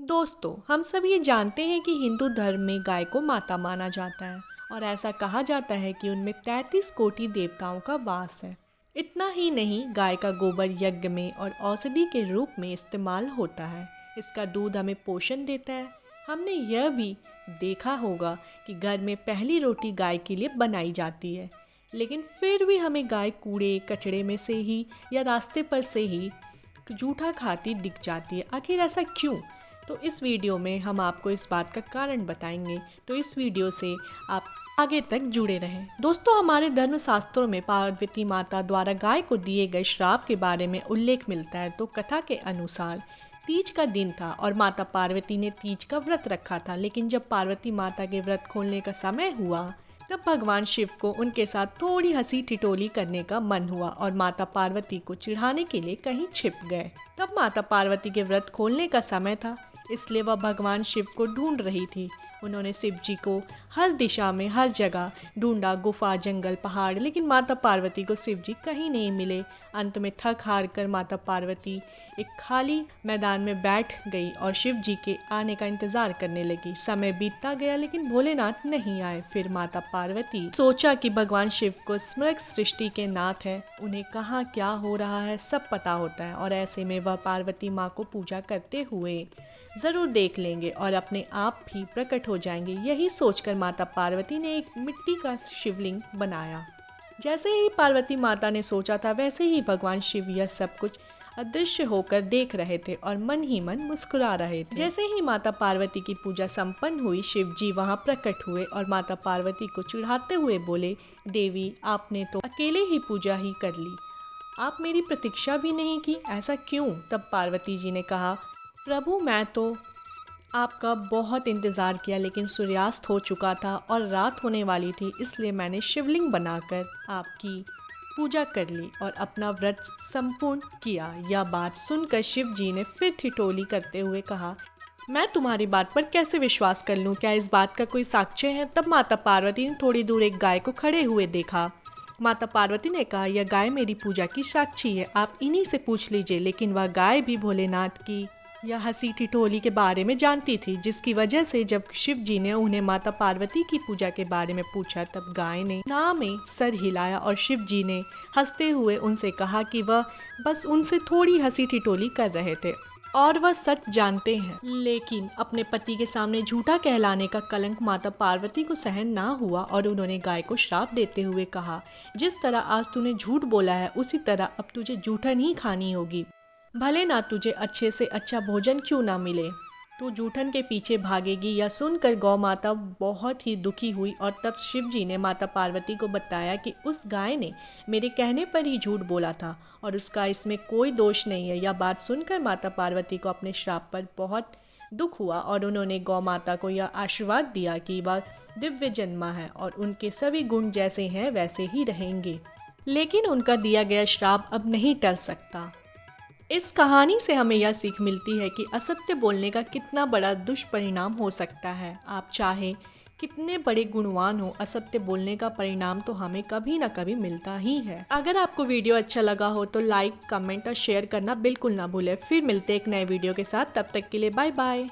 दोस्तों, हम सब ये जानते हैं कि हिंदू धर्म में गाय को माता माना जाता है और ऐसा कहा जाता है कि उनमें 33 कोटि देवताओं का वास है। इतना ही नहीं, गाय का गोबर यज्ञ में और औषधि के रूप में इस्तेमाल होता है। इसका दूध हमें पोषण देता है। हमने यह भी देखा होगा कि घर में पहली रोटी गाय के लिए बनाई जाती है, लेकिन फिर भी हमें गाय कूड़े कचड़े में से ही या रास्ते पर से ही जूठा खाती दिख जाती है। आखिर ऐसा क्यों? तो इस वीडियो में हम आपको इस बात का कारण बताएंगे, तो इस वीडियो से आप आगे तक जुड़े रहें। दोस्तों, हमारे धर्म शास्त्रों में पार्वती माता द्वारा गाय को दिए गए श्राप के बारे में उल्लेख मिलता है। तो कथा के अनुसार तीज का दिन था और माता पार्वती ने तीज का व्रत रखा था, लेकिन जब पार्वती माता के व्रत खोलने का समय हुआ तब भगवान शिव को उनके साथ थोड़ी हंसी ठिठोली करने का मन हुआ और माता पार्वती को चिढ़ाने के लिए कहीं छिप गए। तब माता पार्वती के व्रत खोलने का समय था, इसलिए वह भगवान शिव को ढूंढ रही थी। उन्होंने शिव जी को हर दिशा में हर जगह ढूंढा, गुफा, जंगल, पहाड़, लेकिन माता पार्वती को शिव जी कहीं नहीं मिले। अंत में थक हार कर माता पार्वती एक खाली मैदान में बैठ गई और शिव जी के आने का इंतजार करने लगी। समय बीतता गया लेकिन भोलेनाथ नहीं आए। फिर माता पार्वती सोचा कि भगवान शिव को समग्र सृष्टि के नाथ है, उन्हें कहाँ क्या हो रहा है सब पता होता है और ऐसे में वह पार्वती माँ को पूजा करते हुए जरूर देख लेंगे और अपने आप भी प्रकट हो जाएंगे। यही सोचकर माता पार्वती ने एक मिट्टी का शिवलिंग बनाया। जैसे ही पार्वती माता ने सोचा था, वैसे ही भगवान शिव यह सब कुछ अदृश्य होकर देख रहे थे और मन ही मन मुस्कुरा रहे थे। जैसे ही माता पार्वती की पूजा संपन्न हुई, शिव जी वहां प्रकट हुए और माता पार्वती को चिढ़ाते हुए बोले, देवी, आपने तो अकेले ही पूजा ही कर ली, आप मेरी प्रतीक्षा भी नहीं की, ऐसा क्यों? तब पार्वती जी ने कहा, प्रभु, मैं तो आपका बहुत इंतज़ार किया, लेकिन सूर्यास्त हो चुका था और रात होने वाली थी, इसलिए मैंने शिवलिंग बनाकर आपकी पूजा कर ली और अपना व्रत संपूर्ण किया। यह बात सुनकर शिव जी ने फिर ठिठोली करते हुए कहा, मैं तुम्हारी बात पर कैसे विश्वास कर लूं? क्या इस बात का कोई साक्ष्य है? तब माता पार्वती ने थोड़ी दूर एक गाय को खड़े हुए देखा। माता पार्वती ने कहा, यह गाय मेरी पूजा की साक्षी है, आप इन्हीं से पूछ लीजिए। लेकिन वह गाय भी भोलेनाथ की यह हंसी ठिठोली के बारे में जानती थी, जिसकी वजह से जब शिव जी ने उन्हें माता पार्वती की पूजा के बारे में पूछा, तब गाय ने ना में सर हिलाया और शिव जी ने हंसते हुए उनसे कहा कि वह बस उनसे थोड़ी हंसी ठिठोली कर रहे थे और वह सच जानते हैं। लेकिन अपने पति के सामने झूठा कहलाने का कलंक माता पार्वती को सहन ना हुआ और उन्होंने गाय को श्राप देते हुए कहा, जिस तरह आज तूने झूठ बोला है, उसी तरह अब तुझे जूठन ही खानी होगी। भले ना तुझे अच्छे से अच्छा भोजन क्यों ना मिले, तू जूठन के पीछे भागेगी। यह सुनकर गौ माता बहुत ही दुखी हुई और तब शिव जी ने माता पार्वती को बताया कि उस गाय ने मेरे कहने पर ही झूठ बोला था और उसका इसमें कोई दोष नहीं है। यह बात सुनकर माता पार्वती को अपने श्राप पर बहुत दुख हुआ और उन्होंने गौ माता को यह आशीर्वाद दिया कि वह दिव्य जन्मा है और उनके सभी गुण जैसे हैं वैसे ही रहेंगे। लेकिन उनका दिया गया श्राप अब नहीं टल सकता। इस कहानी से हमें यह सीख मिलती है कि असत्य बोलने का कितना बड़ा दुष्परिणाम हो सकता है। आप चाहे कितने बड़े गुणवान हो, असत्य बोलने का परिणाम तो हमें कभी ना कभी मिलता ही है। अगर आपको वीडियो अच्छा लगा हो तो लाइक, कमेंट और शेयर करना बिल्कुल ना भूलें। फिर मिलते हैं एक नए वीडियो के साथ, तब तक के लिए बाय बाय।